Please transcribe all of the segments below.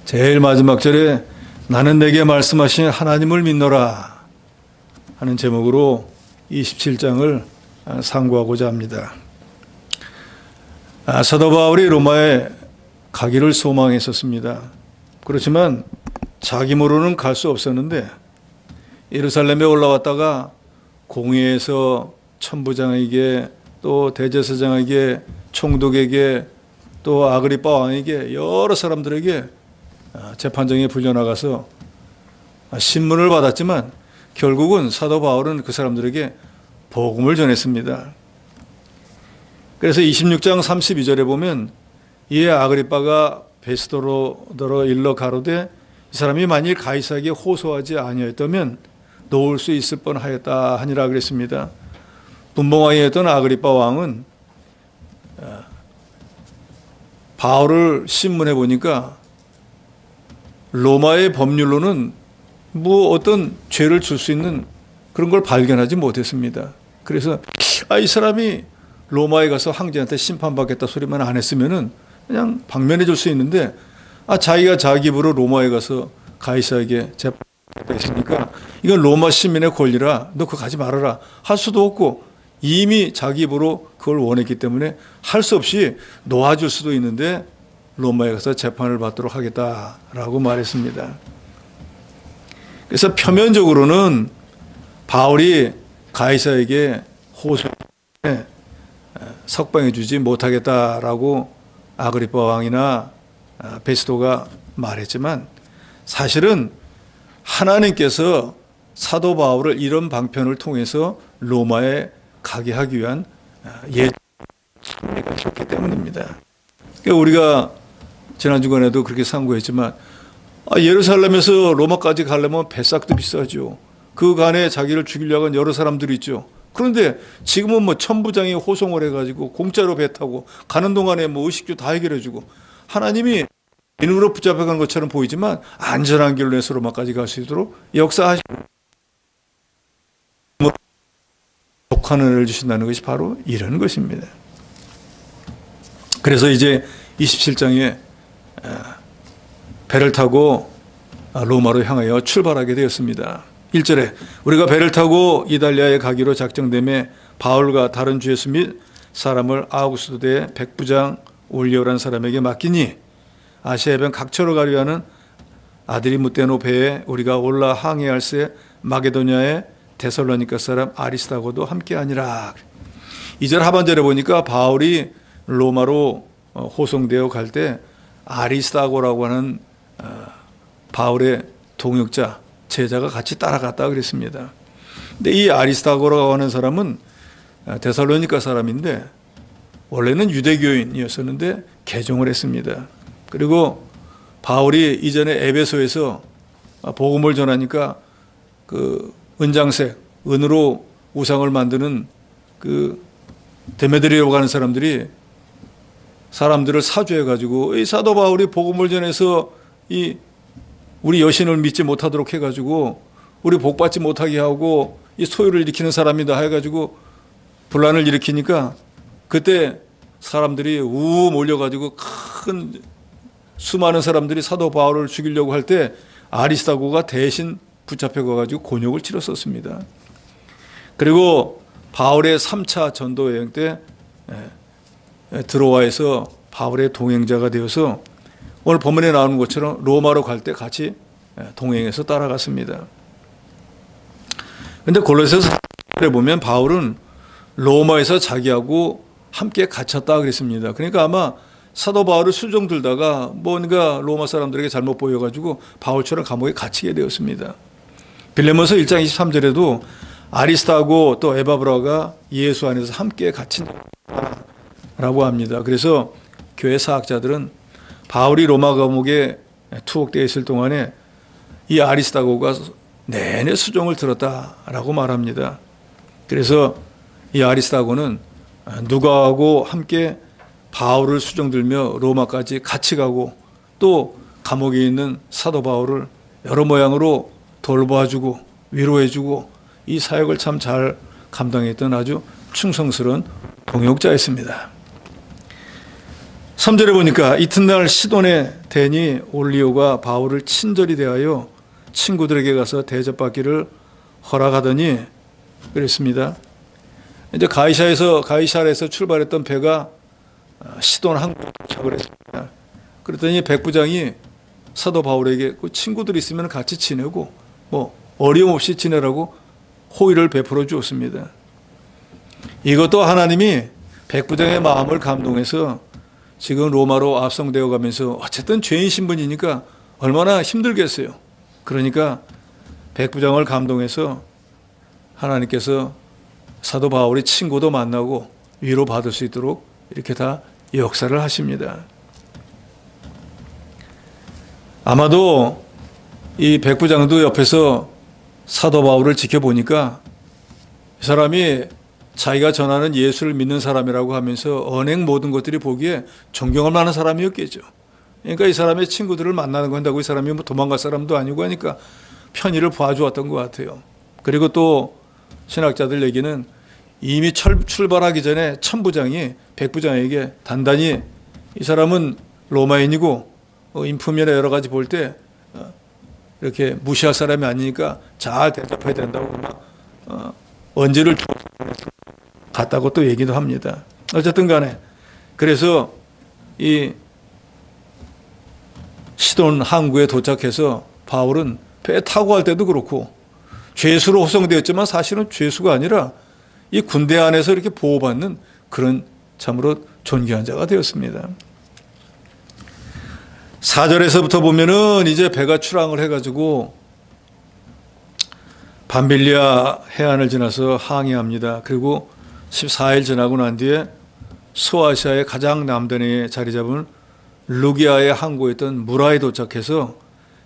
제일 마지막 절에 나는 내게 말씀하신 하나님을 믿노라 하는 제목으로 27장을 상고하고자 합니다. 사도 바울이 로마에 가기를 소망했었습니다. 그렇지만 자기 모로는 갈 수 없었는데 예루살렘에 올라왔다가 공회에서 천부장에게 또 대제사장에게 총독에게 또 아그리빠 왕에게 여러 사람들에게 재판정에 불려나가서 신문을 받았지만 결국은 사도 바울은 그 사람들에게 복음을 전했습니다. 그래서 26장 32절에 보면 이에 아그리빠가 베스도로 일러 가로되 이 사람이 만일 가이사에게 호소하지 아니하였다면 놓을 수 있을 뻔하였다 하니라 그랬습니다. 분봉왕이었던 아그리빠 왕은 바울을 신문해 보니까 로마의 법률로는 뭐 어떤 죄를 줄 수 있는 그런 걸 발견하지 못했습니다. 그래서 이 사람이 로마에 가서 황제한테 심판받겠다 소리만 안 했으면은 그냥 방면해 줄 수 있는데 자기가 자기 입으로 로마에 가서 가이사에게 재판했으니까 이건 로마 시민의 권리라 너 그거 가지 말아라 할 수도 없고 이미 자기 입으로 그걸 원했기 때문에 할 수 없이 놓아줄 수도 있는데 로마에 가서 재판을 받도록 하겠다라고 말했습니다. 그래서 표면적으로는 바울이 가이사에게 호소해 석방해 주지 못하겠다라고 아그리빠 왕이나 베스도가 말했지만 사실은 하나님께서 사도 바울을 이런 방편을 통해서 로마에 가게 하기 위한 예정이 있었기 때문입니다. 그러니까 우리가 지난 주간에도 그렇게 상고했지만 예루살렘에서 로마까지 가려면 배싹도 비싸죠. 그 간에 자기를 죽이려고 하는 여러 사람들이 있죠. 그런데 지금은 뭐 천부장이 호송을 해가지고 공짜로 배 타고 가는 동안에 뭐 의식주 다 해결해주고 하나님이 인으로 붙잡혀가는 것처럼 보이지만 안전한 길로 해서 로마까지 갈 수 있도록 역사하시고 독한 은혜를 주신다는 것이 바로 이런 것입니다. 그래서 이제 27장에 배를 타고 로마로 향하여 출발하게 되었습니다. 1절에 우리가 배를 타고 이달리아에 가기로 작정되매 바울과 다른 주 예수 및 사람을 아우구스도의 백부장 올리오라는 사람에게 맡기니 아시아 해변 각처로 가려 하는 아드리무테노 배에 우리가 올라 항해할새 마게도냐의 데살로니가 사람 아리스다고도 함께하니라. 2절 하반절에 보니까 바울이 로마로 호송되어 갈 때 아리스다고라고 하는 바울의 동역자 제자가 같이 따라갔다 그랬습니다. 근데 이 아리스다고라고 하는 사람은 데살로니가 사람인데 원래는 유대교인이었었는데 개종을 했습니다. 그리고 바울이 이전에 에베소에서 복음을 전하니까 그 은장색, 은으로 우상을 만드는 그 데메드리라고 하는 사람들이 사람들을 사주해가지고 이 사도 바울이 복음을 전해서 이 우리 여신을 믿지 못하도록 해가지고 우리 복받지 못하게 하고 이 소유를 일으키는 사람이다 해가지고 분란을 일으키니까 그때 사람들이 우 몰려가지고 큰 수많은 사람들이 사도 바울을 죽이려고 할 때 아리스다고가 대신 붙잡혀가지고 곤욕을 치렀었습니다. 그리고 바울의 3차 전도 여행 때 드로아에서 바울의 동행자가 되어서 오늘 본문에 나오는 것처럼 로마로 갈 때 같이 동행해서 따라갔습니다. 그런데 골로새서에 보면 바울은 로마에서 자기하고 함께 갇혔다 그랬습니다. 그러니까 아마 사도 바울을 수종 들다가 뭔가 로마 사람들에게 잘못 보여가지고 바울처럼 감옥에 갇히게 되었습니다. 빌레몬서 1장 23절에도 아리스타고 또 에바브라가 예수 안에서 함께 갇힌다라고 합니다. 그래서 교회 사학자들은 바울이 로마 감옥에 투옥되어 있을 동안에 이 아리스타고가 내내 수종을 들었다라고 말합니다. 그래서 이 아리스타고는 누가하고 함께 바울을 수종 들며 로마까지 같이 가고 또 감옥에 있는 사도 바울을 여러 모양으로 돌봐주고 위로해주고 이 사역을 참 잘 감당했던 아주 충성스러운 동역자였습니다. 3절에 보니까 이튿날 시돈의 대니 올리오가 바울을 친절히 대하여 친구들에게 가서 대접받기를 허락하더니 그랬습니다. 이제 가이사랴에서 출발했던 배가 시돈 항구에 도착을 했습니다. 그랬더니 백부장이 사도 바울에게 그 친구들이 있으면 같이 지내고 뭐 어려움 없이 지내라고 호의를 베풀어 주었습니다. 이것도 하나님이 백부장의 마음을 감동해서 지금 로마로 압송되어 가면서 어쨌든 죄인 신분이니까 얼마나 힘들겠어요. 그러니까 백부장을 감동해서 하나님께서 사도 바울의 친구도 만나고 위로받을 수 있도록 이렇게 다 역사를 하십니다. 아마도 이 백부장도 옆에서 사도 바울을 지켜보니까 이 사람이 자기가 전하는 예수를 믿는 사람이라고 하면서 언행 모든 것들이 보기에 존경할 만한 사람이었겠죠. 그러니까 이 사람의 친구들을 만나는 거 한다고 이 사람이 뭐 도망갈 사람도 아니고 하니까 편의를 봐주었던 것 같아요. 그리고 또 신학자들 얘기는 이미 출발하기 전에 천부장이 백부장에게 단단히 이 사람은 로마인이고 인품이나 여러 가지 볼 때 이렇게 무시할 사람이 아니니까 잘 대접해야 된다고 언제를 갔다고 또 얘기도 합니다. 어쨌든 간에 그래서 이 시돈 항구에 도착해서 바울은 배 타고 갈 때도 그렇고 죄수로 호송되었지만 사실은 죄수가 아니라 이 군대 안에서 이렇게 보호받는 그런 참으로 존귀한 자가 되었습니다. 4절에서부터 보면은 이제 배가 출항을 해가지고 밤빌리아 해안을 지나서 항해합니다. 그리고 14일 지나고 난 뒤에 소아시아의 가장 남단에 자리 잡은 루기아의 항구에 있던 무라에 도착해서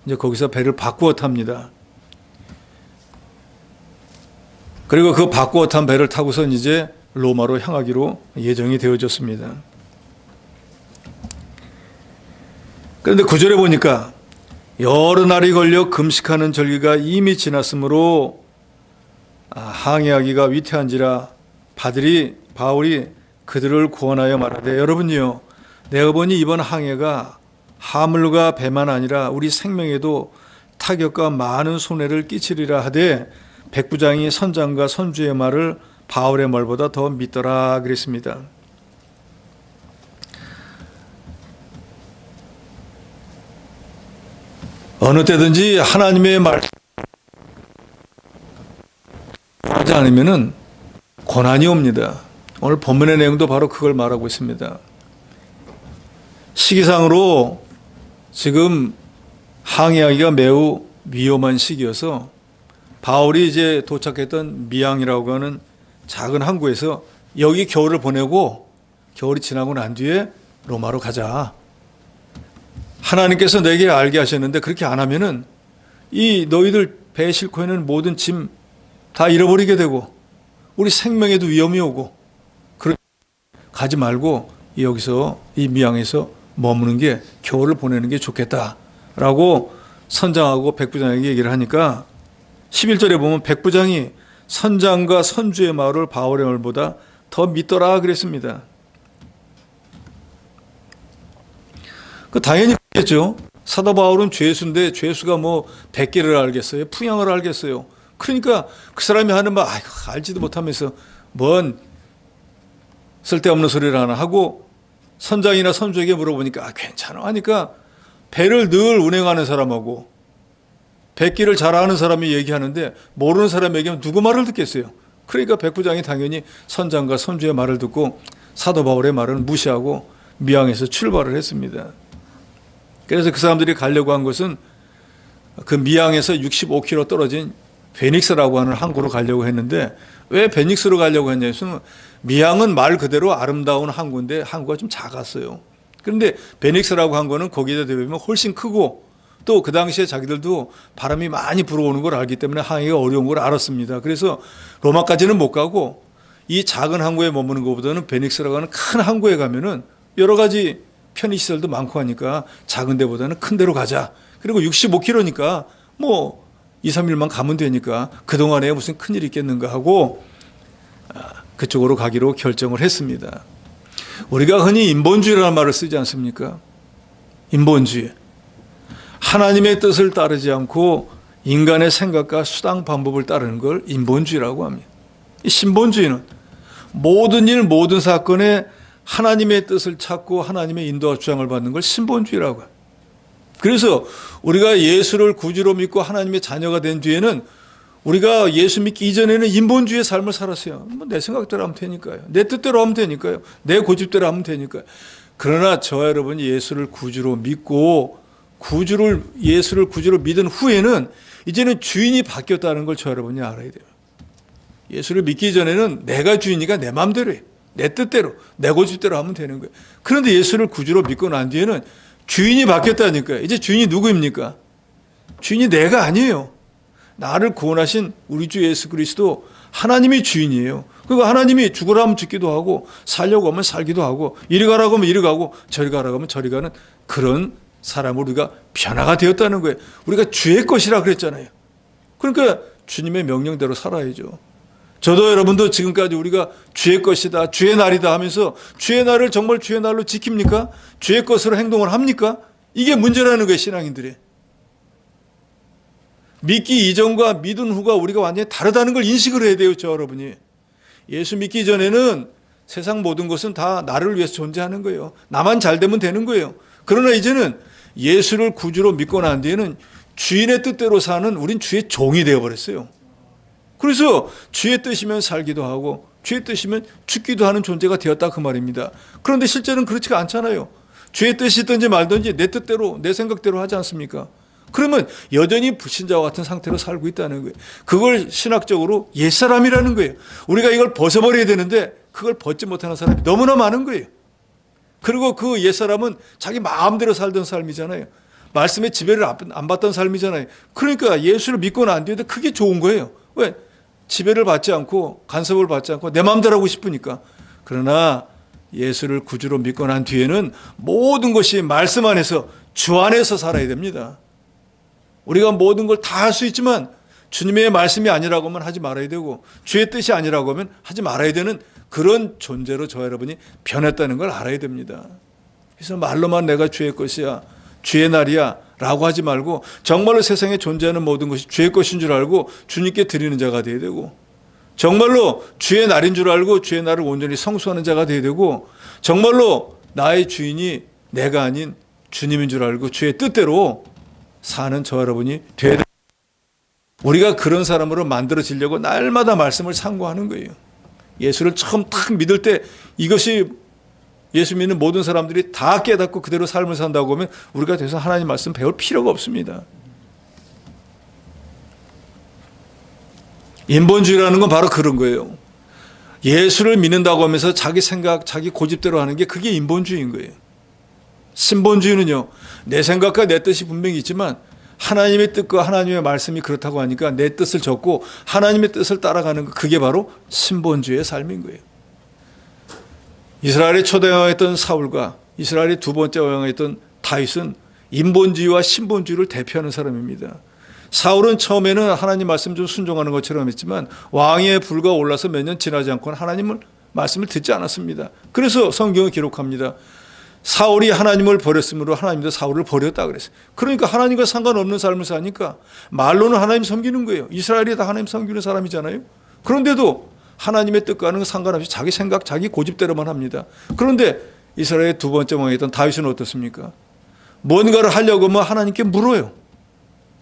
이제 거기서 배를 바꾸어 탑니다. 그리고 그 바꾸어 탄 배를 타고선 이제 로마로 향하기로 예정이 되어졌습니다. 그런데 9절에 보니까 여러 날이 걸려 금식하는 절기가 이미 지났으므로 항해하기가 위태한지라 바울이 그들을 구원하여 말하되 여러분요 내가 보니 이번 항해가 하물과 배만 아니라 우리 생명에도 타격과 많은 손해를 끼치리라 하되 백부장이 선장과 선주의 말을 바울의 말보다 더 믿더라 그랬습니다. 어느 때든지 하나님의 말 하지 않으면은 고난이 옵니다. 오늘 본문의 내용도 바로 그걸 말하고 있습니다. 시기상으로 지금 항해하기가 매우 위험한 시기여서 바울이 이제 도착했던 미앙이라고 하는 작은 항구에서 여기 겨울을 보내고 겨울이 지나고 난 뒤에 로마로 가자. 하나님께서 내게 알게 하셨는데 그렇게 안 하면은 이 너희들 배에 싣고 있는 모든 짐 다 잃어버리게 되고 우리 생명에도 위험이 오고 가지 말고 여기서 이 미양에서 머무는 게 겨울을 보내는 게 좋겠다라고 선장하고 백부장에게 얘기를 하니까 11절에 보면 백부장이 선장과 선주의 말을 바울의 말보다 더 믿더라 그랬습니다. 당연히 그렇겠죠. 사도 바울은 죄수인데 죄수가 뭐 백기를 알겠어요? 풍향을 알겠어요? 그러니까 그 사람이 하는 말 알지도 못하면서 뭔 쓸데없는 소리를 하나 하고 선장이나 선주에게 물어보니까 괜찮아 하니까 배를 늘 운행하는 사람하고 백기를 잘 아는 사람이 얘기하는데 모르는 사람이 얘기하면 누구 말을 듣겠어요? 그러니까 백부장이 당연히 선장과 선주의 말을 듣고 사도 바울의 말을 무시하고 미항에서 출발을 했습니다. 그래서 그 사람들이 가려고 한 것은 그 미항에서 65km 떨어진 베닉스라고 하는 항구로 가려고 했는데 왜 베닉스로 가려고 했냐면 미항은 말 그대로 아름다운 항구인데 항구가 좀 작았어요. 그런데 베닉스라고 한 거는 거기에 대비하면 훨씬 크고 또 그 당시에 자기들도 바람이 많이 불어오는 걸 알기 때문에 항해가 어려운 걸 알았습니다. 그래서 로마까지는 못 가고 이 작은 항구에 머무는 것보다는 베닉스라고 하는 큰 항구에 가면은 여러 가지 편의시설도 많고 하니까 작은 데보다는 큰 데로 가자. 그리고 65km니까 뭐 2, 3일만 가면 되니까 그동안에 무슨 큰일이 있겠는가 하고 그쪽으로 가기로 결정을 했습니다. 우리가 흔히 인본주의라는 말을 쓰지 않습니까? 인본주의. 하나님의 뜻을 따르지 않고 인간의 생각과 수단 방법을 따르는 걸 인본주의라고 합니다. 이 신본주의는 모든 일, 모든 사건에 하나님의 뜻을 찾고 하나님의 인도와 주장을 받는 걸 신본주의라고 해요. 그래서 우리가 예수를 구주로 믿고 하나님의 자녀가 된 뒤에는 우리가 예수 믿기 이전에는 인본주의의 삶을 살았어요. 내 생각대로 하면 되니까요. 내 뜻대로 하면 되니까요. 내 고집대로 하면 되니까요. 그러나 저와 여러분이 예수를 구주로 믿고 예수를 구주로 믿은 후에는 이제는 주인이 바뀌었다는 걸 저와 여러분이 알아야 돼요. 예수를 믿기 전에는 내가 주인이니까 내 마음대로 해. 내 뜻대로, 내 고집대로 하면 되는 거예요. 그런데 예수를 구주로 믿고 난 뒤에는 주인이 바뀌었다니까요. 이제 주인이 누구입니까? 주인이 내가 아니에요. 나를 구원하신 우리 주 예수 그리스도 하나님이 주인이에요. 그리고 하나님이 죽으라 하면 죽기도 하고 살려고 하면 살기도 하고 이리 가라고 하면 이리 가고 저리 가라고 하면 저리 가는 그런 사람으로 우리가 변화가 되었다는 거예요. 우리가 주의 것이라 그랬잖아요. 그러니까 주님의 명령대로 살아야죠. 저도 여러분도 지금까지 우리가 주의 것이다, 주의 날이다 하면서 주의 날을 정말 주의 날로 지킵니까? 주의 것으로 행동을 합니까? 이게 문제라는 거예요, 신앙인들이. 믿기 이전과 믿은 후가 우리가 완전히 다르다는 걸 인식을 해야 돼요, 저 여러분이. 예수 믿기 전에는 세상 모든 것은 다 나를 위해서 존재하는 거예요. 나만 잘 되면 되는 거예요. 그러나 이제는 예수를 구주로 믿고 난 뒤에는 주인의 뜻대로 사는 우린 주의 종이 되어버렸어요. 그래서 주의 뜻이면 살기도 하고 주의 뜻이면 죽기도 하는 존재가 되었다 그 말입니다. 그런데 실제는 그렇지가 않잖아요. 주의 뜻이 있든지 말든지 내 뜻대로 내 생각대로 하지 않습니까? 그러면 여전히 불신자와 같은 상태로 살고 있다는 거예요. 그걸 신학적으로 옛사람이라는 거예요. 우리가 이걸 벗어버려야 되는데 그걸 벗지 못하는 사람이 너무나 많은 거예요. 그리고 그 옛사람은 자기 마음대로 살던 삶이잖아요. 말씀의 지배를 안 받던 삶이잖아요. 그러니까 예수를 믿고 난 뒤에도 그게 좋은 거예요. 왜? 지배를 받지 않고 간섭을 받지 않고 내 마음대로 하고 싶으니까. 그러나 예수를 구주로 믿고 난 뒤에는 모든 것이 말씀 안에서 주 안에서 살아야 됩니다. 우리가 모든 걸 다 할 수 있지만 주님의 말씀이 아니라고 하면 하지 말아야 되고 주의 뜻이 아니라고 하면 하지 말아야 되는 그런 존재로 저 여러분이 변했다는 걸 알아야 됩니다. 그래서 말로만 내가 주의 것이야, 주의 날이야 라고 하지 말고 정말로 세상에 존재하는 모든 것이 주의 것인 줄 알고 주님께 드리는 자가 되어야 되고 정말로 주의 날인 줄 알고 주의 날을 온전히 성수하는 자가 되어야 되고 정말로 나의 주인이 내가 아닌 주님인 줄 알고 주의 뜻대로 사는 저 여러분이 되어야 됩니다. 우리가 그런 사람으로 만들어지려고 날마다 말씀을 상고하는 거예요. 예수를 처음 딱 믿을 때 이것이 예수 믿는 모든 사람들이 다 깨닫고 그대로 삶을 산다고 하면 우리가 돼서 하나님 말씀 배울 필요가 없습니다. 인본주의라는 건 바로 그런 거예요. 예수를 믿는다고 하면서 자기 생각, 자기 고집대로 하는 게 그게 인본주의인 거예요. 신본주의는요, 내 생각과 내 뜻이 분명히 있지만 하나님의 뜻과 하나님의 말씀이 그렇다고 하니까 내 뜻을 적고 하나님의 뜻을 따라가는 거, 그게 바로 신본주의의 삶인 거예요. 이스라엘의 초대 왕이었던 사울과 이스라엘의 두 번째 왕이었던 다윗은 인본주의와 신본주의를 대표하는 사람입니다. 사울은 처음에는 하나님 말씀 좀 순종하는 것처럼 했지만 왕위에 불과 올라서 몇 년 지나지 않고는 하나님을 말씀을 듣지 않았습니다. 그래서 성경을 기록합니다. 사울이 하나님을 버렸으므로 하나님도 사울을 버렸다 그랬어요. 그러니까 하나님과 상관없는 삶을 사니까 말로는 하나님 섬기는 거예요. 이스라엘이 다 하나님 섬기는 사람이잖아요. 그런데도 하나님의 뜻과는 상관없이 자기 생각, 자기 고집대로만 합니다. 그런데 이스라엘의 두 번째 왕이었던 다윗은 어떻습니까? 뭔가를 하려고 하면 하나님께 물어요.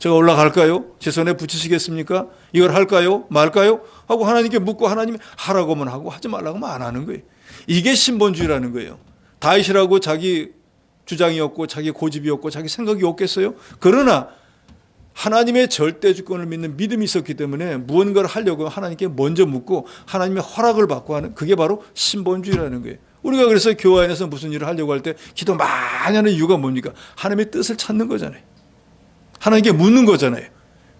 제가 올라갈까요? 제 손에 붙이시겠습니까? 이걸 할까요? 말까요? 하고 하나님께 묻고 하나님이 하라고 하면 하고 하지 말라고 하면 안 하는 거예요. 이게 신본주의라는 거예요. 다윗이라고 자기 주장이 없고 자기 고집이 없고 자기 생각이 없겠어요? 그러나 하나님의 절대 주권을 믿는 믿음이 있었기 때문에 무언가를 하려고 하나님께 먼저 묻고 하나님의 허락을 받고 하는, 그게 바로 신본주의라는 거예요. 우리가 그래서 교회 안에서 무슨 일을 하려고 할 때 기도 많이 하는 이유가 뭡니까? 하나님의 뜻을 찾는 거잖아요. 하나님께 묻는 거잖아요.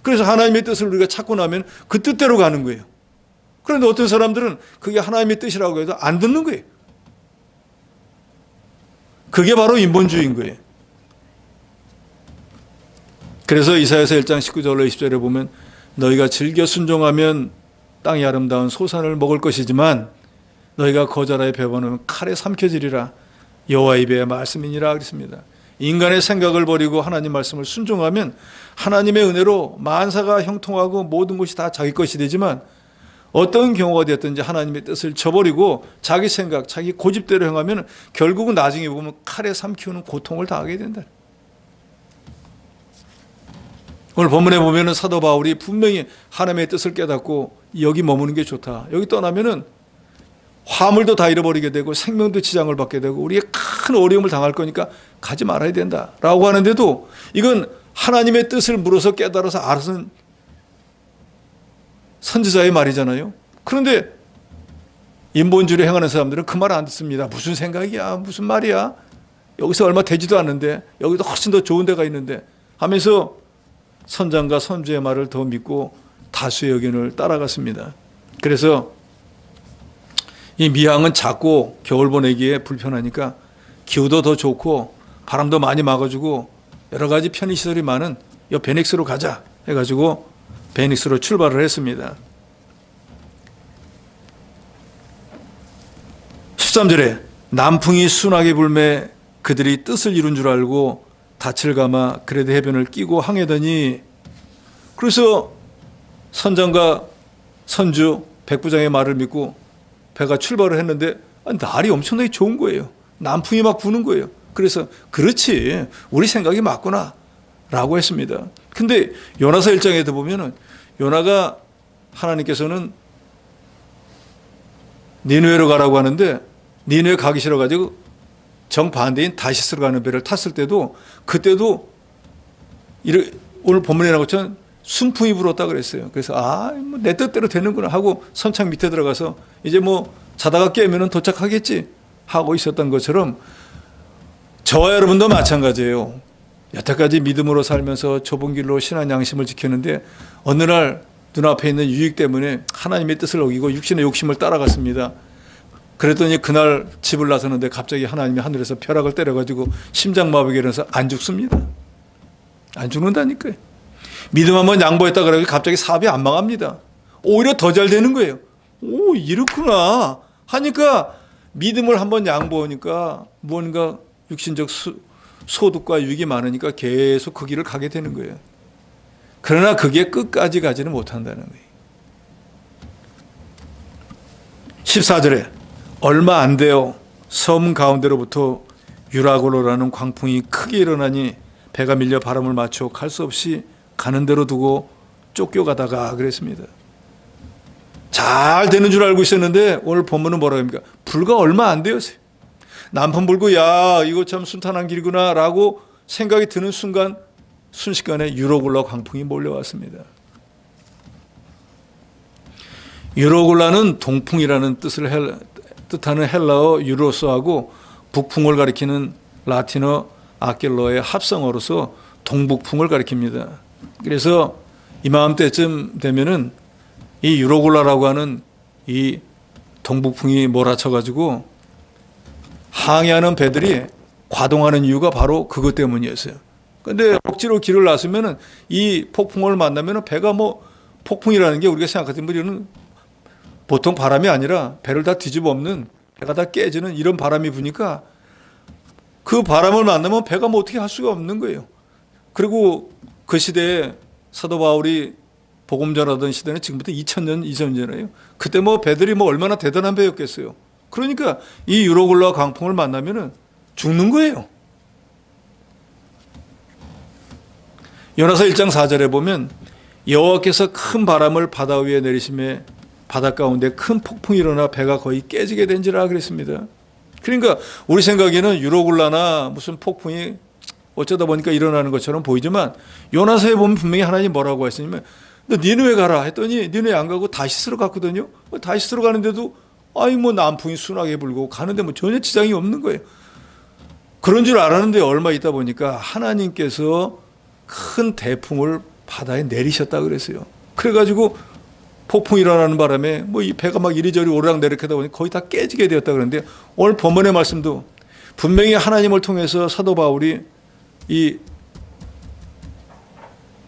그래서 하나님의 뜻을 우리가 찾고 나면 그 뜻대로 가는 거예요. 그런데 어떤 사람들은 그게 하나님의 뜻이라고 해도 안 듣는 거예요. 그게 바로 인본주의인 거예요. 그래서 이사야서 1장 19절로 20절에 보면 너희가 즐겨 순종하면 땅이 아름다운 소산을 먹을 것이지만 너희가 거절하여 배반하면 칼에 삼켜지리라. 여호와 입의 말씀이니라 그랬습니다. 인간의 생각을 버리고 하나님 말씀을 순종하면 하나님의 은혜로 만사가 형통하고 모든 것이 다 자기 것이 되지만 어떤 경우가 되었든지 하나님의 뜻을 저버리고 자기 생각, 자기 고집대로 행하면 결국은 나중에 보면 칼에 삼키우는 고통을 당하게 된다. 오늘 본문에 보면은 사도 바울이 분명히 하나님의 뜻을 깨닫고 여기 머무는 게 좋다. 여기 떠나면은 화물도 다 잃어버리게 되고 생명도 지장을 받게 되고 우리의 큰 어려움을 당할 거니까 가지 말아야 된다라고 하는데도 이건 하나님의 뜻을 물어서 깨달아서 알아서는 선지자의 말이잖아요. 그런데 인본주의를 행하는 사람들은 그 말 안 듣습니다. 무슨 생각이야, 무슨 말이야, 여기서 얼마 되지도 않는데, 여기도 훨씬 더 좋은 데가 있는데 하면서 선장과 선주의 말을 더 믿고 다수의 의견을 따라갔습니다. 그래서 이 미항은 작고 겨울 보내기에 불편하니까 기후도 더 좋고 바람도 많이 막아주고 여러 가지 편의시설이 많은 이 베닉스로 가자 해가지고 베닉스로 출발을 했습니다. 13절에 남풍이 순하게 불매 그들이 뜻을 이룬 줄 알고 닻을 감아 그레데 해변을 끼고 항해더니, 그래서 선장과 선주 백부장의 말을 믿고 배가 출발을 했는데 날이 엄청나게 좋은 거예요. 남풍이 막 부는 거예요. 그래서 그렇지, 우리 생각이 맞구나 라고 했습니다. 근데 요나서 1장에도 보면은 요나가 하나님께서는 니느웨로 가라고 하는데 니느웨 가기 싫어가지고 정반대인 다시스로 가는 배를 탔을 때도 그때도 오늘 본문에 나온 것처럼 순풍이 불었다 그랬어요. 그래서 뭐 내 뜻대로 되는구나 하고 선창 밑에 들어가서 이제 뭐 자다가 깨면은 도착하겠지 하고 있었던 것처럼 저와 여러분도 마찬가지예요. 여태까지 믿음으로 살면서 좁은 길로 신앙 양심을 지켰는데 어느 날 눈앞에 있는 유익 때문에 하나님의 뜻을 어기고 육신의 욕심을 따라갔습니다. 그랬더니 그날 집을 나서는데 갑자기 하나님이 하늘에서 벼락을 때려가지고 심장마비가 일어나서 안 죽습니다. 안 죽는다니까요. 믿음 한번 양보했다 그래서 갑자기 사업이 안 망합니다. 오히려 더 잘 되는 거예요. 오, 이렇구나 하니까 믿음을 한번 양보하니까 뭔가 육신적 소득과 유익이 많으니까 계속 그 길을 가게 되는 거예요. 그러나 그게 끝까지 가지는 못한다는 거예요. 14절에 얼마 안 돼요. 섬 가운데로부터 유라굴로라는 광풍이 크게 일어나니 배가 밀려 바람을 맞춰 갈 수 없이 가는 대로 두고 쫓겨가다가 그랬습니다. 잘 되는 줄 알고 있었는데 오늘 본문은 뭐라고 합니까? 불과 얼마 안 되었어요. 남편 불고 야 이거 참 순탄한 길이구나 라고 생각이 드는 순식간에 유로굴라 광풍이 몰려왔습니다. 유로굴라는 동풍이라는 뜻하는 헬라어 유로스하고 북풍을 가리키는 라틴어 아켈로의 합성어로서 동북풍을 가리킵니다. 그래서 이맘때쯤 되면은 이 유로굴라라고 하는 이 동북풍이 몰아쳐가지고 항해하는 배들이 과동하는 이유가 바로 그것 때문이었어요. 근데 억지로 길을 나서면은 이 폭풍을 만나면은 배가 뭐 폭풍이라는 게 우리가 생각하던 우리는 보통 바람이 아니라 배를 다 뒤집어 엎는, 배가 다 깨지는 이런 바람이 부니까 그 바람을 만나면 배가 뭐 어떻게 할 수가 없는 거예요. 그리고 그 시대에 사도 바울이 복음 전하던 시대는 지금부터 2000년 이전이잖아요. 그때 뭐 배들이 뭐 얼마나 대단한 배였겠어요. 그러니까 이 유로굴라 광풍을 만나면은 죽는 거예요. 요나서 1장 4절에 보면 여호와께서 큰 바람을 바다 위에 내리심에 바다 가운데 큰 폭풍이 일어나 배가 거의 깨지게 된지라 그랬습니다. 그러니까 우리 생각에는 유로굴라나 무슨 폭풍이 어쩌다 보니까 일어나는 것처럼 보이지만 요나서에 보면 분명히 하나님이 뭐라고 하시냐면 너 니느웨 가라 했더니 니느웨 안 가고 다시스로 갔거든요. 다시스로 가는데도 뭐 남풍이 순하게 불고 가는데 뭐 전혀 지장이 없는 거예요. 그런 줄 알았는데 얼마 있다 보니까 하나님께서 큰 대풍을 바다에 내리셨다 그랬어요. 그래가지고 폭풍이 일어나는 바람에 뭐 이 배가 막 이리저리 오르락내리락 하다 보니 거의 다 깨지게 되었다 그러는데 오늘 본문의 말씀도 분명히 하나님을 통해서 사도 바울이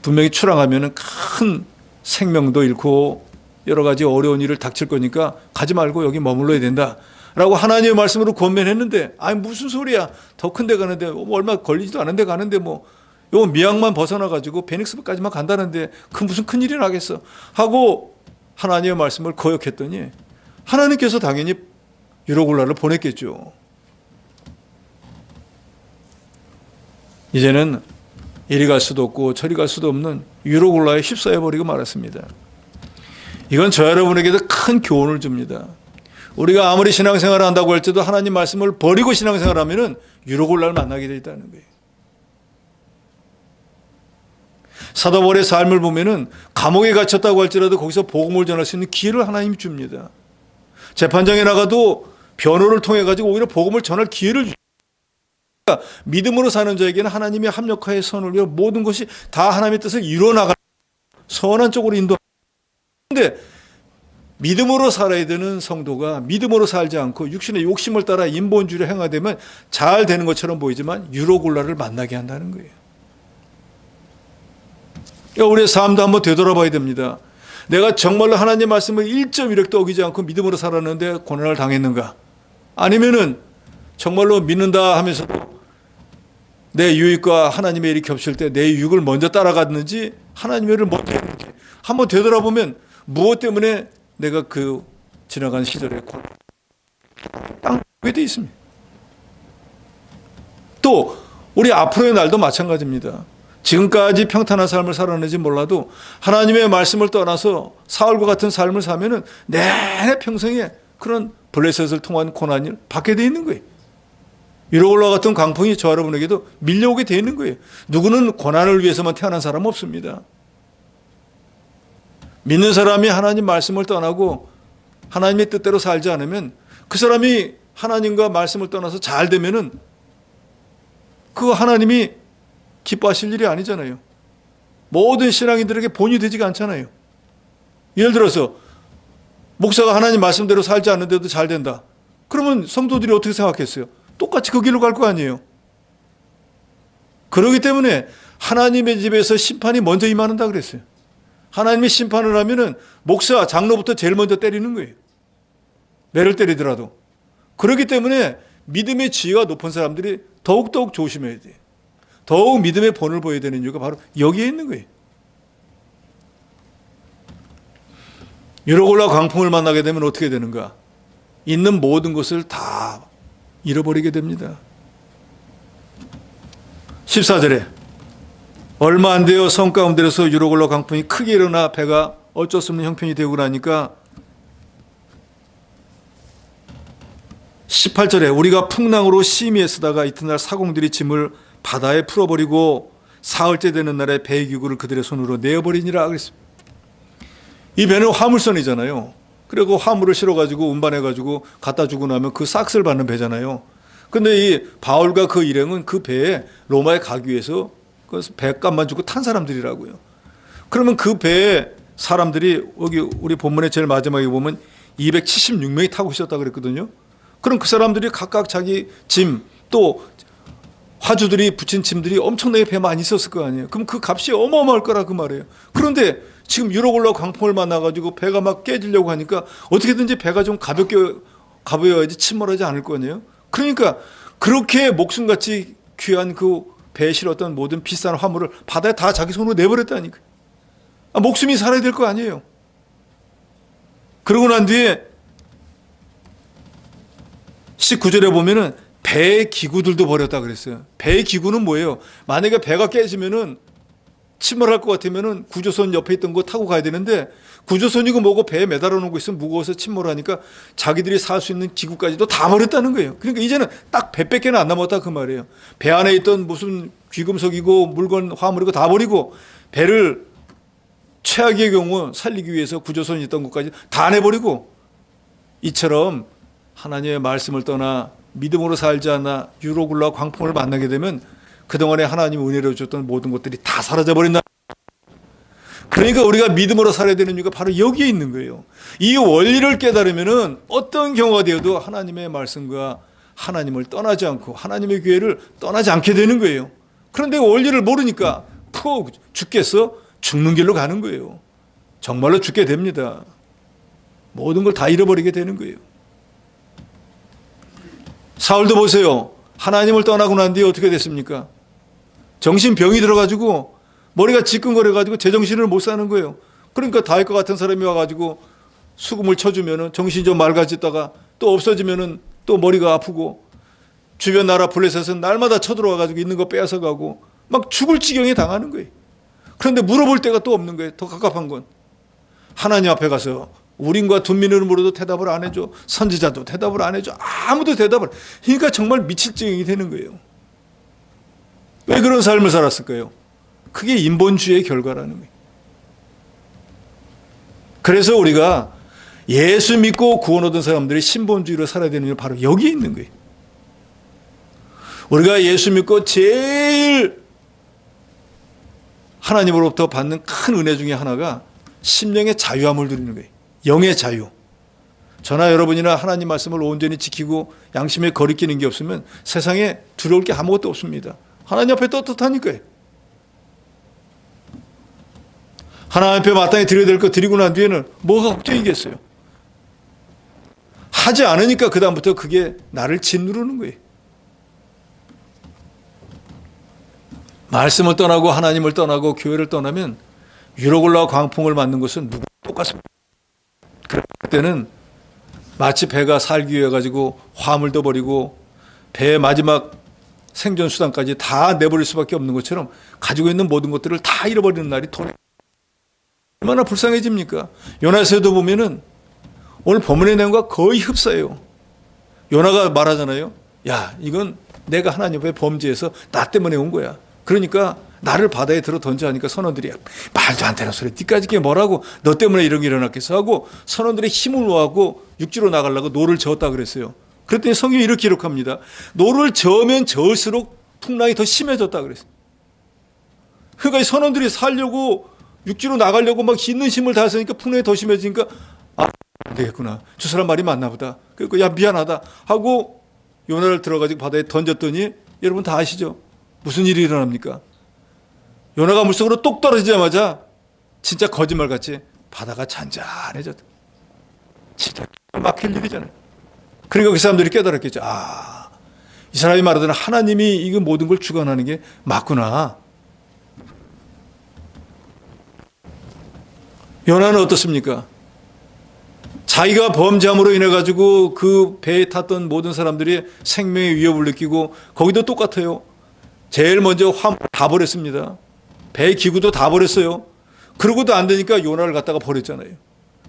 분명히 출항하면은 큰 생명도 잃고 여러 가지 어려운 일을 닥칠 거니까 가지 말고 여기 머물러야 된다 라고 하나님의 말씀으로 권면했는데, 아니 무슨 소리야, 더 큰 데 가는데 뭐 얼마 걸리지도 않은 데 가는데 뭐 요 미항만 벗어나 가지고 베닉스까지만 간다는데 그 무슨 큰일이 나겠어 하고 하나님의 말씀을 거역했더니 하나님께서 당연히 유로굴라를 보냈겠죠. 이제는 이리 갈 수도 없고 저리 갈 수도 없는 유로굴라에 휩싸여버리고 말았습니다. 이건 저 여러분에게도 큰 교훈을 줍니다. 우리가 아무리 신앙생활을 한다고 할지도 하나님 말씀을 버리고 신앙생활을 하면은 유로굴라를 만나게 되어 있다는 거예요. 사도 바울의 삶을 보면은 감옥에 갇혔다고 할지라도 거기서 복음을 전할 수 있는 기회를 하나님이 줍니다. 재판장에 나가도 변호를 통해 가지고 오히려 복음을 전할 기회를 줍니다. 믿음으로 사는 자에게는 하나님의 합력하에 선을 위해 모든 것이 다 하나님의 뜻을 이루어나가는 선한 쪽으로 인도하는데, 믿음으로 살아야 되는 성도가 믿음으로 살지 않고 육신의 욕심을 따라 인본주의를 행하되면 잘 되는 것처럼 보이지만 유로굴라를 만나게 한다는 거예요. 우리의 삶도 한번 되돌아봐야 됩니다. 내가 정말로 하나님의 말씀을 1.1획도 어기지 않고 믿음으로 살았는데 고난을 당했는가? 아니면은 정말로 믿는다 하면서도 내 유익과 하나님의 일이 겹칠 때 내 유익을 먼저 따라갔는지 하나님의 일을 먼저 했는지 한번 되돌아보면 무엇 때문에 내가 그 지나간 시절에 땅게 돼 있습니다. 또 우리 앞으로의 날도 마찬가지입니다. 지금까지 평탄한 삶을 살았는지 몰라도 하나님의 말씀을 떠나서 사울과 같은 삶을 사면은 내내 평생에 그런 블레셋을 통한 고난을 받게 돼 있는 거예요. 유로굴라 같은 광풍이 저 여러분에게도 밀려오게 돼 있는 거예요. 누구는 고난을 위해서만 태어난 사람 없습니다. 믿는 사람이 하나님 말씀을 떠나고 하나님의 뜻대로 살지 않으면 그 사람이 하나님과 말씀을 떠나서 잘 되면은 그 하나님이 기뻐하실 일이 아니잖아요. 모든 신앙인들에게 본이 되지가 않잖아요. 예를 들어서 목사가 하나님 말씀대로 살지 않는데도 잘 된다. 그러면 성도들이 어떻게 생각했어요? 똑같이 그 길로 갈 거 아니에요. 그렇기 때문에 하나님의 집에서 심판이 먼저 임한다 그랬어요. 하나님이 심판을 하면은 목사, 장로부터 제일 먼저 때리는 거예요. 매를 때리더라도. 그렇기 때문에 믿음의 지위가 높은 사람들이 더욱더욱 조심해야 돼요. 더욱 믿음의 본을 보여야 되는 이유가 바로 여기에 있는 거예요. 유로굴라 광풍을 만나게 되면 어떻게 되는가? 있는 모든 것을 다 잃어버리게 됩니다. 14절에 얼마 안 되어 성 가운데서 유로굴라 광풍이 크게 일어나 배가 어쩔 수 없는 형편이 되고 나니까 18절에 우리가 풍랑으로 심히 애쓰다가 이튿날 사공들이 짐을 바다에 풀어버리고 사흘째 되는 날에 배의 기구를 그들의 손으로 내어버리니라 그랬습니다. 이 배는 화물선이잖아요. 그리고 화물을 실어가지고 운반해가지고 갖다 주고 나면 그 싹스를 받는 배잖아요. 근데 이 바울과 그 일행은 그 배에 로마에 가기 위해서 그 배값만 주고 탄 사람들이라고요. 그러면 그 배에 사람들이 여기 우리 본문의 제일 마지막에 보면 276명이 타고 있었다 그랬거든요. 그럼 그 사람들이 각각 자기 짐, 또 화주들이 붙인 짐들이 엄청나게 배 많이 있었을 거 아니에요. 그럼 그 값이 어마어마할 거라 그 말이에요. 그런데 지금 유로굴라 광풍을 만나가지고 배가 막 깨지려고 하니까 어떻게든지 배가 좀 가벼워야지 침몰하지 않을 거 아니에요. 그러니까 그렇게 목숨같이 귀한 그 배에 실었던 모든 비싼 화물을 바다에 다 자기 손으로 내버렸다니까. 목숨이 살아야 될 거 아니에요. 그러고 난 뒤에 19절에 보면은 배의 기구들도 버렸다 그랬어요. 배의 기구는 뭐예요? 만약에 배가 깨지면은 침몰할 것 같으면은 구조선 옆에 있던 거 타고 가야 되는데 구조선이고 뭐고 배에 매달아 놓은 거 있으면 무거워서 침몰하니까 자기들이 살 수 있는 기구까지도 다 버렸다는 거예요. 그러니까 이제는 딱 배밖에 안 남았다 그 말이에요. 배 안에 있던 무슨 귀금속이고 물건 화물이고 다 버리고 배를 최악의 경우 살리기 위해서 구조선이 있던 것까지 다 내버리고, 이처럼 하나님의 말씀을 떠나 믿음으로 살지 않아 유로굴라 광풍을 만나게 되면 그동안에 하나님 은혜로 줬던 모든 것들이 다 사라져버린다. 그러니까 우리가 믿음으로 살아야 되는 이유가 바로 여기에 있는 거예요. 이 원리를 깨달으면은 어떤 경우가 되어도 하나님의 말씀과 하나님을 떠나지 않고 하나님의 교회를 떠나지 않게 되는 거예요. 그런데 원리를 모르니까 푹 죽겠어? 죽는 길로 가는 거예요. 정말로 죽게 됩니다. 모든 걸 다 잃어버리게 되는 거예요. 사울도 보세요. 하나님을 떠나고 난 뒤에 어떻게 됐습니까? 정신병이 들어가지고 머리가 지끈거려가지고 제정신을 못 사는 거예요. 그러니까 다윗과 같은 사람이 와가지고 수금을 쳐주면은 정신이 좀 맑아지다가 또 없어지면은 또 머리가 아프고 주변 나라 블레셋은 날마다 쳐들어와가지고 있는 거 빼앗아가고 막 죽을 지경에 당하는 거예요. 그런데 물어볼 데가 또 없는 거예요. 더 갑갑한 건 하나님 앞에 가서 우림과 둠민을 물어도 대답을 안 해줘. 선지자도 대답을 안 해줘. 아무도 대답을. 그러니까 정말 미칠 지경이 되는 거예요. 왜 그런 삶을 살았을까요? 그게 인본주의의 결과라는 거예요. 그래서 우리가 예수 믿고 구원 얻은 사람들이 신본주의로 살아야 되는 게 바로 여기에 있는 거예요. 우리가 예수 믿고 제일 하나님으로부터 받는 큰 은혜 중에 하나가 심령의 자유함을 누리는 거예요. 영의 자유. 저나 여러분이나 하나님 말씀을 온전히 지키고 양심에 거리끼는 게 없으면 세상에 두려울 게 아무것도 없습니다. 하나님 앞에 떳떳하니까요. 하나님 앞에 마땅히 드려야 될 거 드리고 난 뒤에는 뭐가 걱정이겠어요. 하지 않으니까 그 다음부터 그게 나를 짓누르는 거예요. 말씀을 떠나고 하나님을 떠나고 교회를 떠나면 유혹 올라와 광풍을 맞는 것은 누구나 똑같습니다. 그때는 마치 배가 살기 위해 가지고 화물도 버리고 배의 마지막 생존 수단까지 다 내버릴 수밖에 없는 것처럼 가지고 있는 모든 것들을 다 잃어버리는 날이 얼마나 불쌍해집니까? 요나서도 보면은 오늘 본문의 내용과 거의 흡사해요. 요나가 말하잖아요. 야, 이건 내가 하나님 앞에 범죄해서 나 때문에 온 거야. 그러니까 나를 바다에 들어 던져 하니까 선원들이 말도 안 되는 소리. 니까지 게 뭐라고 너 때문에 이런 게 일어났겠어 하고 선원들의 힘을 모아고 육지로 나가려고 노를 저었다 그랬어요. 그랬더니 성경이 이렇게 기록합니다. 노를 저으면 저을수록 풍랑이 더 심해졌다 그랬어요. 그러니까 이 선원들이 살려고 육지로 나가려고 막 있는 힘을 다했으니까 풍랑이 더 심해지니까 안 되겠구나. 저 사람 말이 맞나 보다. 그러니까 야 미안하다 하고 요나를 들어가지고 바다에 던졌더니 여러분 다 아시죠? 무슨 일이 일어납니까? 요나가 물속으로 똑 떨어지자마자 진짜 거짓말같이 바다가 잔잔해졌다. 진짜 막힐 일이잖아요. 그러니까 그 사람들이 깨달았겠죠. 아, 이 사람이 말하던 하나님이 이거 모든 걸 주관하는 게 맞구나. 요나는 어떻습니까? 자기가 범죄함으로 인해 가지고 그 배에 탔던 모든 사람들이 생명의 위협을 느끼고 거기도 똑같아요. 제일 먼저 화물 다 버렸습니다. 배 기구도 다 버렸어요. 그러고도 안 되니까 요나를 갖다가 버렸잖아요.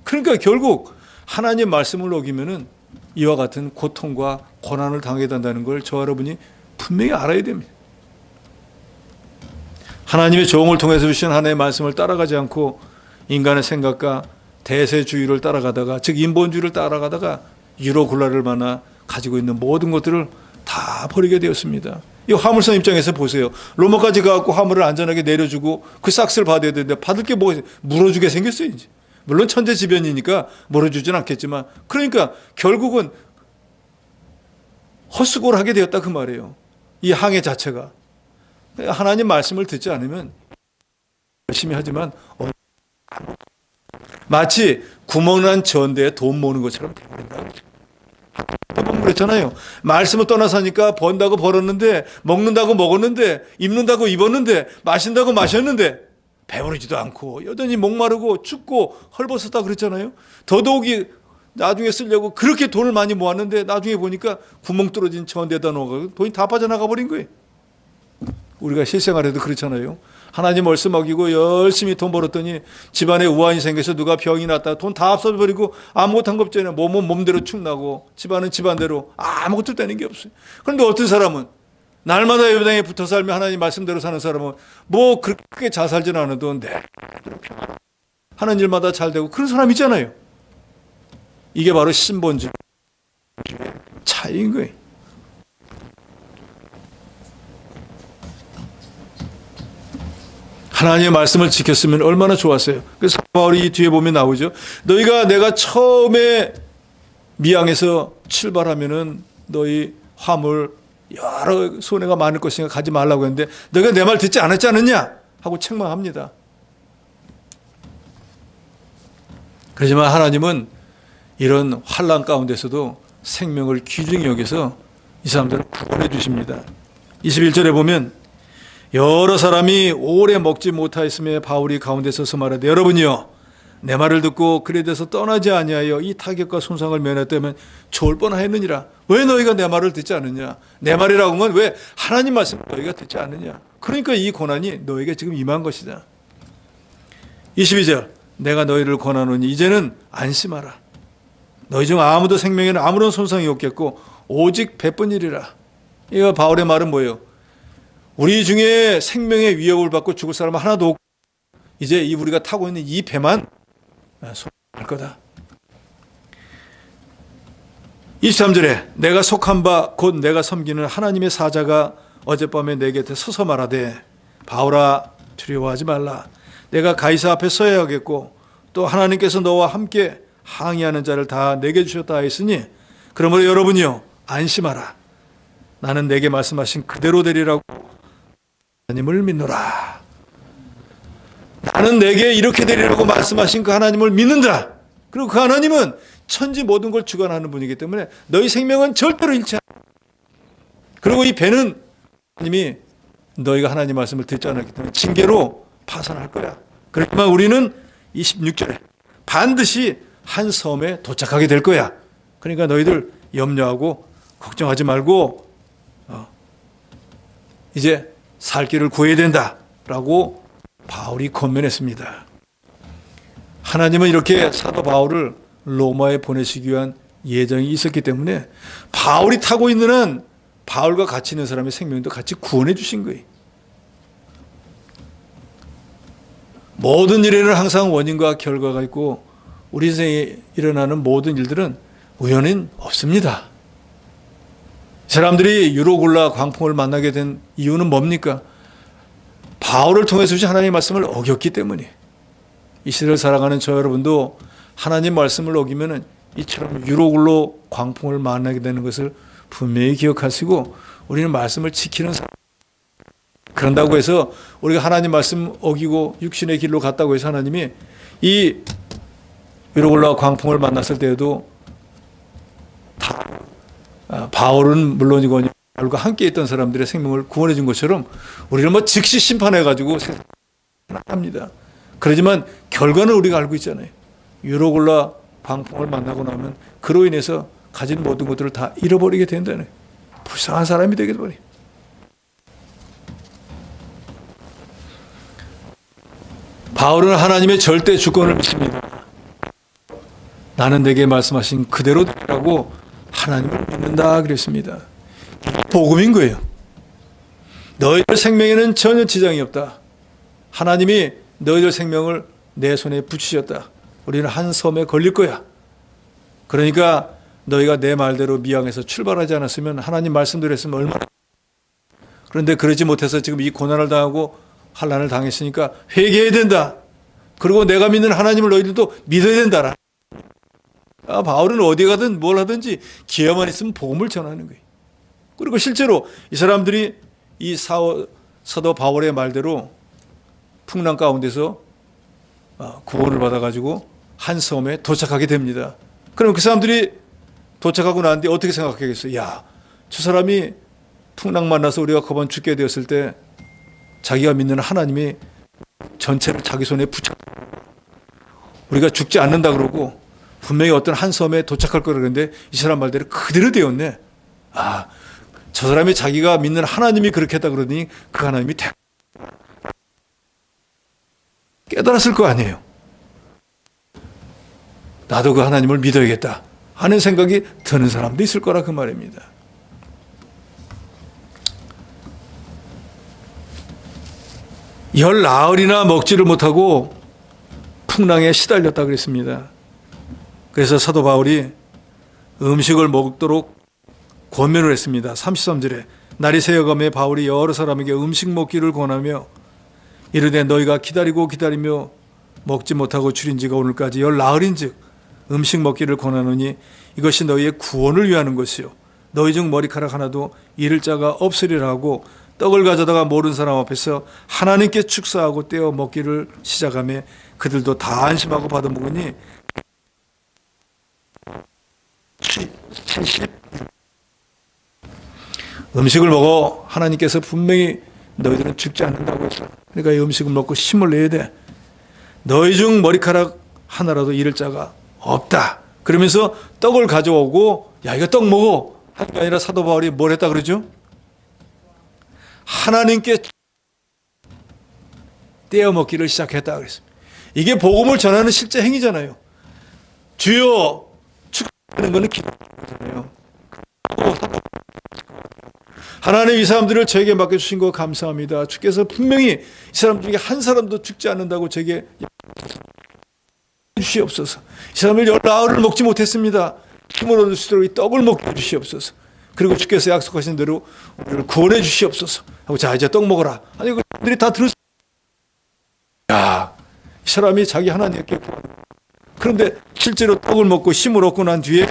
그러니까 결국 하나님 말씀을 어기면은 이와 같은 고통과 고난을 당하게 된다는 걸 저 여러분이 분명히 알아야 됩니다. 하나님의 종을 통해서 주신 하나님의 말씀을 따라가지 않고 인간의 생각과 대세주의를 따라가다가, 즉 인본주의를 따라가다가 유로굴라를 만나 가지고 있는 모든 것들을 다 버리게 되었습니다. 이 화물선 입장에서 보세요. 로마까지 가고 화물을 안전하게 내려주고 그 싹스를 받아야 되는데 받을 게 뭐가 있어요? 물어주게 생겼어요. 이제. 물론 천재지변이니까 물어주진 않겠지만, 그러니까 결국은 헛수고를 하게 되었다 그 말이에요. 이 항해 자체가. 하나님 말씀을 듣지 않으면 열심히 하지만 마치 구멍난 전대에 돈 모으는 것처럼 된다고. 그랬잖아요. 말씀을 떠나서 하니까 번다고 벌었는데, 먹는다고 먹었는데, 입는다고 입었는데, 마신다고 마셨는데 배부르지도 않고 여전히 목마르고 춥고 헐벗었다 그랬잖아요. 더더욱이 나중에 쓰려고 그렇게 돈을 많이 모았는데 나중에 보니까 구멍 뚫어진 전대에다 넣어가지고 돈이 다 빠져나가 버린 거예요. 우리가 실생활에도 그렇잖아요. 하나님 말씀 어기고 열심히 돈 벌었더니 집안에 우환이 생겨서 누가 병이 났다 돈 다 없어버리고 아무것도 한 것 없잖아요. 몸은 몸대로 축나고 집안은 집안대로 아무것도 되는 게 없어요. 그런데 어떤 사람은 날마다 예배당에 붙어 살며 하나님 말씀대로 사는 사람은 뭐 그렇게 잘 살지는 않아도 하는 일마다 잘 되고 그런 사람 있잖아요. 이게 바로 신본주의 차이인 거예요. 하나님의 말씀을 지켰으면 얼마나 좋았어요. 그래서 바울이 이 뒤에 보면 나오죠. 너희가 내가 처음에 미항에서 출발하면은 너희 화물 여러 손해가 많을 것이니까 가지 말라고 했는데 너희가 내 말 듣지 않았지 않느냐 하고 책망합니다. 그렇지만 하나님은 이런 환난 가운데서도 생명을 귀중히 여겨서 이 사람들을 구원해 주십니다. 21절에 보면 여러 사람이 오래 먹지 못하였음에 바울이 가운데 서서 말하되 여러분이여 내 말을 듣고 그에 대해서 떠나지 아니하여 이 타격과 손상을 면했다면 좋을 뻔하였느니라. 왜 너희가 내 말을 듣지 않느냐? 내 말이라고 하면 왜 하나님 말씀을 너희가 듣지 않느냐? 그러니까 이 고난이 너에게 지금 임한 것이다. 22절 내가 너희를 권하노니 이제는 안심하라. 너희 중 아무도 생명에는 아무런 손상이 없겠고 오직 베뿐이리라. 이거 바울의 말은 뭐예요? 우리 중에 생명의 위협을 받고 죽을 사람은 하나도 없고 이제 이 우리가 타고 있는 이 배만 손할 거다. 23절에 내가 속한 바 곧 내가 섬기는 하나님의 사자가 어젯밤에 내 곁에 서서 말하되 바울아 두려워하지 말라. 내가 가이사 앞에 서야 하겠고 또 하나님께서 너와 함께 항의하는 자를 다 내게 주셨다 하였으니 그러므로 여러분이요 안심하라. 나는 내게 말씀하신 그대로 되리라고 하나님을 믿노라. 나는 내게 이렇게 되리라고 말씀하신 그 하나님을 믿는다. 그리고 그 하나님은 천지 모든 걸 주관하는 분이기 때문에 너희 생명은 절대로 잃지 않아. 그리고 이 배는 하나님이 너희가 하나님 말씀을 듣지 않았기 때문에 징계로 파산할 거야. 그렇지만 우리는 26절에 반드시 한 섬에 도착하게 될 거야. 그러니까 너희들 염려하고 걱정하지 말고 이제 살 길을 구해야 된다라고 바울이 권면했습니다. 하나님은 이렇게 사도 바울을 로마에 보내시기 위한 예정이 있었기 때문에 바울이 타고 있는 한 바울과 같이 있는 사람의 생명도 같이 구원해 주신 거예요. 모든 일에는 항상 원인과 결과가 있고 우리 인생에 일어나는 모든 일들은 우연은 없습니다. 사람들이 유로굴라 광풍을 만나게 된 이유는 뭡니까? 바울을 통해서 주신 하나님의 말씀을 어겼기 때문에 이 시대를 살아가는 저 여러분도 하나님 말씀을 어기면 이처럼 유로굴로 광풍을 만나게 되는 것을 분명히 기억하시고 우리는 말씀을 지키는 사람. 그런다고 해서 우리가 하나님 말씀 어기고 육신의 길로 갔다고 해서 하나님이 이 유로굴라 광풍을 만났을 때에도 다 바울은 물론이고 바울과 함께 있던 사람들의 생명을 구원해 준 것처럼 우리를 뭐 즉시 심판해 가지고 합니다. 그렇지만 결과는 우리가 알고 있잖아요. 유로굴라 광풍을 만나고 나면 그로 인해서 가진 모든 것들을 다 잃어버리게 된다는 불쌍한 사람이 되게 되버려. 바울은 하나님의 절대 주권을 믿습니다. 나는 내게 말씀하신 그대로 되라고 하나님을 믿는다 그랬습니다. 복음인 거예요. 너희들 생명에는 전혀 지장이 없다. 하나님이 너희들 생명을 내 손에 붙이셨다. 우리는 한 섬에 걸릴 거야. 그러니까 너희가 내 말대로 미항에서 출발하지 않았으면 하나님 말씀대로 했으면 얼마나. 그런데 그러지 못해서 지금 이 고난을 당하고 환난을 당했으니까 회개해야 된다. 그리고 내가 믿는 하나님을 너희들도 믿어야 된다. 바울은 어디 가든 뭘 하든지 기회만 있으면 복음을 전하는 거예요. 그리고 실제로 이 사람들이 이 사도 바울의 말대로 풍랑 가운데서 구원을 받아가지고 한 섬에 도착하게 됩니다. 그럼 그 사람들이 도착하고 난 뒤 어떻게 생각하겠어요? 야, 저 사람이 풍랑 만나서 우리가 거반 죽게 되었을 때 자기가 믿는 하나님이 전체를 자기 손에 붙였다. 우리가 죽지 않는다 그러고 분명히 어떤 한 섬에 도착할 거라 그러는데 이 사람 말대로 그대로 되었네. 저 사람이 자기가 믿는 하나님이 그렇게 했다 그러더니 그 하나님이 깨달았을 거 아니에요. 나도 그 하나님을 믿어야겠다 하는 생각이 드는 사람도 있을 거라 그 말입니다. 열 나흘이나 먹지를 못하고 풍랑에 시달렸다 그랬습니다. 그래서 사도 바울이 음식을 먹도록 권면을 했습니다. 33절에 날이 새어가며 바울이 여러 사람에게 음식 먹기를 권하며 이르되 너희가 기다리고 기다리며 먹지 못하고 줄인 지가 오늘까지 열 나흘인즉 음식 먹기를 권하노니 이것이 너희의 구원을 위하는 것이요 너희 중 머리카락 하나도 잃을 자가 없으리라 하고 떡을 가져다가 모르는 사람 앞에서 하나님께 축사하고 떼어 먹기를 시작하며 그들도 다 안심하고 받아 먹으니 70. 음식을 먹어 하나님께서 분명히 너희들은 죽지 않는다고 했어. 그러니까 이 음식을 먹고 힘을 내야 돼. 너희 중 머리카락 하나라도 잃을 자가 없다. 그러면서 떡을 가져오고 야 이거 떡 먹어 한 게 아니라 사도 바울이 뭘 했다 그러죠? 하나님께 떼어 먹기를 시작했다 그랬습니다. 이게 복음을 전하는 실제 행위잖아요. 주여 축하하는 것은 기도잖아요. 하나님 이 사람들을 저에게 맡겨주신 거 감사합니다. 주께서 분명히 이 사람 중에 한 사람도 죽지 않는다고 제게 주시옵소서. 이 사람을 열 나흘을 먹지 못했습니다. 힘을 얻을 수 있도록 이 떡을 먹게 해주시옵소서. 그리고 주께서 약속하신 대로 우리를 구원해 주시옵소서 하고 자 이제 떡 먹어라. 아니 그들이 다 들었어요. 야, 이 사람이 자기 하나님께 구원. 그런데 실제로 떡을 먹고 힘을 얻고 난 뒤에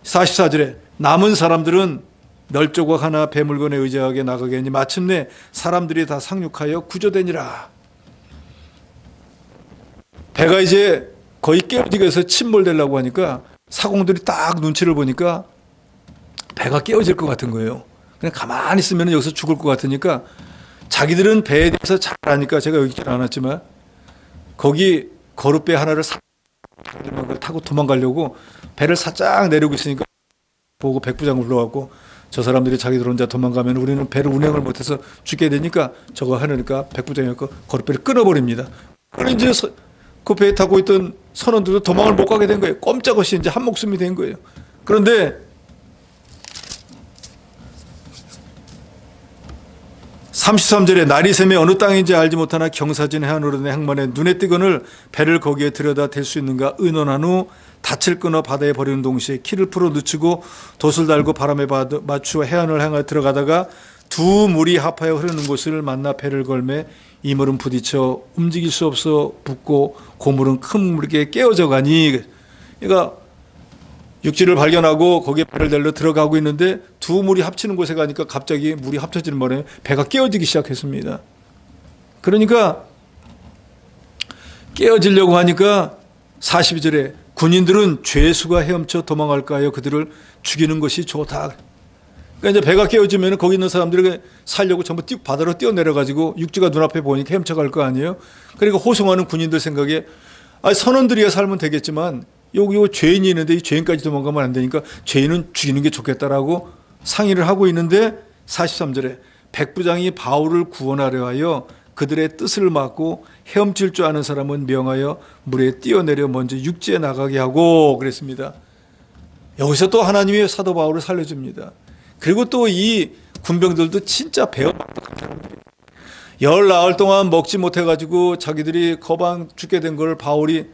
44절에 남은 사람들은 널조각 하나 배물건에 의지하게 나가겠니 마침내 사람들이 다 상륙하여 구조되니라. 배가 이제 거의 깨어지게 해서 침몰되려고 하니까 사공들이 딱 눈치를 보니까 배가 깨어질 것 같은 거예요. 그냥 가만히 있으면 여기서 죽을 것 같으니까 자기들은 배에 대해서 잘 아니까 제가 여기 있지 않았지만 거기 거룻배 하나를 타고 도망가려고 배를 살짝 내리고 있으니까 보고 백부장을 불러갖고 저 사람들이 자기들 혼자 도망가면 우리는 배를 운행을 못해서 죽게 되니까 저거 하려니까 백부장이 거룻배를 끊어버립니다. 그럼 이제 그 배에 타고 있던 선원들도 도망을 못 가게 된 거예요. 꼼짝없이 이제 한 목숨이 된 거예요. 그런데 33절에 날이 새매 어느 땅인지 알지 못하나 경사진 해안으로 된 행만에 눈에 띄거늘 배를 거기에 들여다 댈 수 있는가 의논한 후 닻을 끊어 바다에 버리는 동시에 키를 풀어 늦추고 돛을 달고 바람에 맞추어 해안을 향하여 들어가다가 두 물이 합하여 흐르는 곳을 만나 배를 걸매 이 물은 부딪혀 움직일 수 없어 붓고 고물은 큰 물에 깨어져 가니. 그러니까 육지를 발견하고 거기에 배를 내려 들어가고 있는데 두 물이 합치는 곳에 가니까 갑자기 물이 합쳐지는 바람에 배가 깨어지기 시작했습니다. 그러니까 깨어지려고 하니까 42절에 군인들은 죄수가 헤엄쳐 도망갈까 하여 그들을 죽이는 것이 좋다. 그러니까 이제 배가 깨어지면 거기 있는 사람들이 살려고 전부 바다로 뛰어내려가지고 육지가 눈앞에 보니까 헤엄쳐갈 거 아니에요. 그러니까 호송하는 군인들 생각에 선원들이야 살면 되겠지만 여기 죄인이 있는데 이 죄인까지 도망가면 안 되니까 죄인은 죽이는 게 좋겠다라고 상의를 하고 있는데 43절에 백부장이 바울을 구원하려 하여 그들의 뜻을 막고 헤엄칠 줄 아는 사람은 명하여 물에 뛰어내려 먼저 육지에 나가게 하고 그랬습니다. 여기서 또 하나님이 사도 바울을 살려줍니다. 그리고 또 이 군병들도 진짜 배워봤던 사람들이에요. 열 나흘 동안 먹지 못해가지고 자기들이 거방 죽게 된 걸 바울이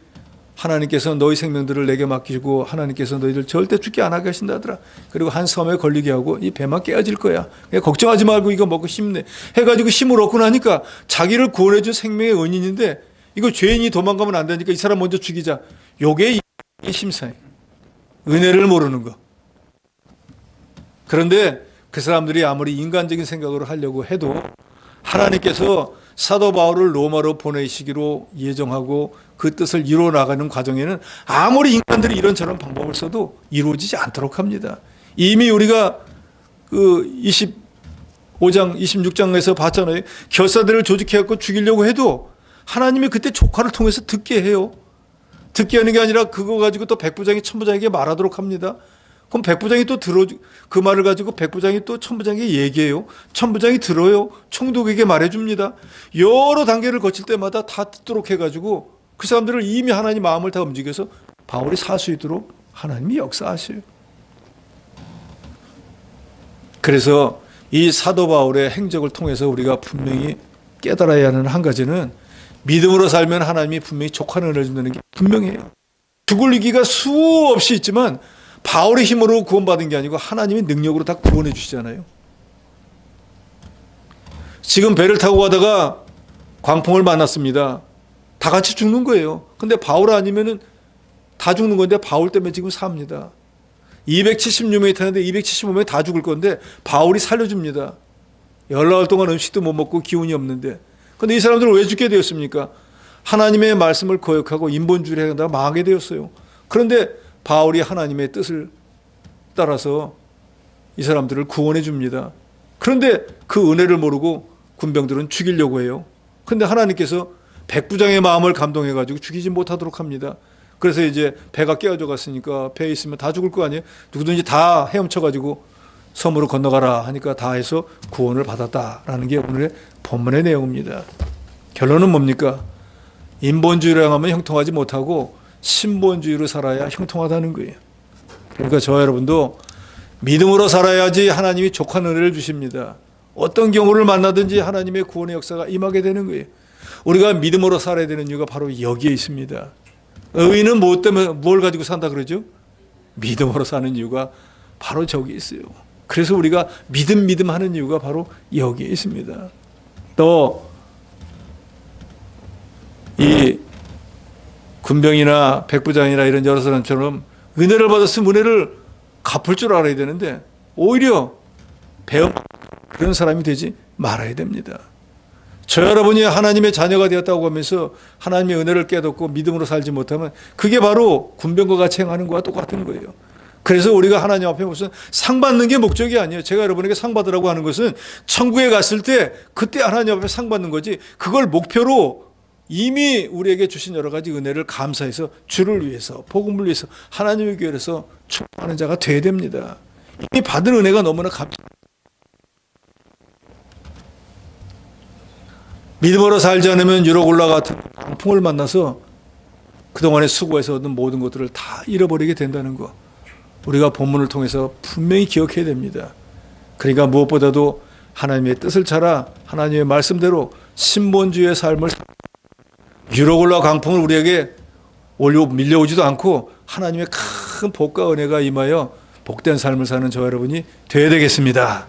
하나님께서 너희 생명들을 내게 맡기고 하나님께서 너희들 절대 죽게 안 하게 하신다더라. 그리고 한 섬에 걸리게 하고 이 배만 깨어질 거야. 걱정하지 말고 이거 먹고 힘내. 해가지고 힘을 얻고 나니까 자기를 구원해준 생명의 은인인데 이거 죄인이 도망가면 안 되니까 이 사람 먼저 죽이자. 요게 이 심사예요. 은혜를 모르는 거. 그런데 그 사람들이 아무리 인간적인 생각으로 하려고 해도 하나님께서 사도 바울을 로마로 보내시기로 예정하고 그 뜻을 이루어 나가는 과정에는 아무리 인간들이 이런저런 방법을 써도 이루어지지 않도록 합니다. 이미 우리가 그 25장, 26장에서 봤잖아요. 결사들을 조직해갖고 죽이려고 해도 하나님이 그때 조카를 통해서 듣게 해요. 듣게 하는 게 아니라 그거 가지고 또 백부장이 천부장에게 말하도록 합니다. 그럼 백부장이 또 그 말을 가지고 백부장이 또 천부장에게 얘기해요. 천부장이 들어요. 총독에게 말해줍니다. 여러 단계를 거칠 때마다 다 듣도록 해가지고 그 사람들을 이미 하나님 마음을 다 움직여서 바울이 살 수 있도록 하나님이 역사하셔요. 그래서 이 사도 바울의 행적을 통해서 우리가 분명히 깨달아야 하는 한 가지는 믿음으로 살면 하나님이 분명히 족하는 은혜를 준다는 게 분명해요. 죽을 위기가 수없이 있지만 바울의 힘으로 구원받은 게 아니고 하나님의 능력으로 다 구원해 주시잖아요. 지금 배를 타고 가다가 광풍을 만났습니다. 다 같이 죽는 거예요. 근데 바울 아니면은 다 죽는 건데 바울 때문에 지금 삽니다. 276명이 타는데 275명이 다 죽을 건데 바울이 살려줍니다. 열나흘 동안 음식도 못 먹고 기운이 없는데. 근데 이 사람들은 왜 죽게 되었습니까? 하나님의 말씀을 거역하고 인본주의를 하다가 망하게 되었어요. 그런데 바울이 하나님의 뜻을 따라서 이 사람들을 구원해 줍니다. 그런데 그 은혜를 모르고 군병들은 죽이려고 해요. 그런데 하나님께서 백부장의 마음을 감동해가지고 죽이지 못하도록 합니다. 그래서 이제 배가 깨어져 갔으니까 배에 있으면 다 죽을 거 아니에요. 누구든지 다 헤엄쳐가지고 섬으로 건너가라 하니까 다 해서 구원을 받았다라는 게 오늘의 본문의 내용입니다. 결론은 뭡니까? 인본주의로 향하면 형통하지 못하고 신본주의로 살아야 형통하다는 거예요. 그러니까 저와 여러분도 믿음으로 살아야지 하나님이 족한 은혜를 주십니다. 어떤 경우를 만나든지 하나님의 구원의 역사가 임하게 되는 거예요. 우리가 믿음으로 살아야 되는 이유가 바로 여기에 있습니다. 의인은 무엇 때문에 뭘 가지고 산다 그러죠? 믿음으로 사는 이유가 바로 저기 있어요. 그래서 우리가 믿음 하는 이유가 바로 여기에 있습니다. 또 이 군병이나 백부장이나 이런 여러 사람처럼 은혜를 받았으면 은혜를 갚을 줄 알아야 되는데 오히려 배움 그런 사람이 되지 말아야 됩니다. 저 여러분이 하나님의 자녀가 되었다고 하면서 하나님의 은혜를 깨닫고 믿음으로 살지 못하면 그게 바로 군병과 같이 행하는 것과 똑같은 거예요. 그래서 우리가 하나님 앞에 무슨 상 받는 게 목적이 아니에요. 제가 여러분에게 상 받으라고 하는 것은 천국에 갔을 때 그때 하나님 앞에 상 받는 거지, 그걸 목표로 이미 우리에게 주신 여러 가지 은혜를 감사해서 주를 위해서, 복음을 위해서, 하나님의 교회에서 축복하는 자가 돼야 됩니다. 이미 받은 은혜가 너무나 믿음으로 살지 않으면 유로골라 같은 강풍을 만나서 그동안에 수고해서 얻은 모든 것들을 다 잃어버리게 된다는 거, 우리가 본문을 통해서 분명히 기억해야 됩니다. 그러니까 무엇보다도 하나님의 뜻을 찾아 하나님의 말씀대로 신본주의의 삶을, 유로골라 강풍을 우리에게 밀려오지도 않고 하나님의 큰 복과 은혜가 임하여 복된 삶을 사는 저 여러분이 되어야 되겠습니다.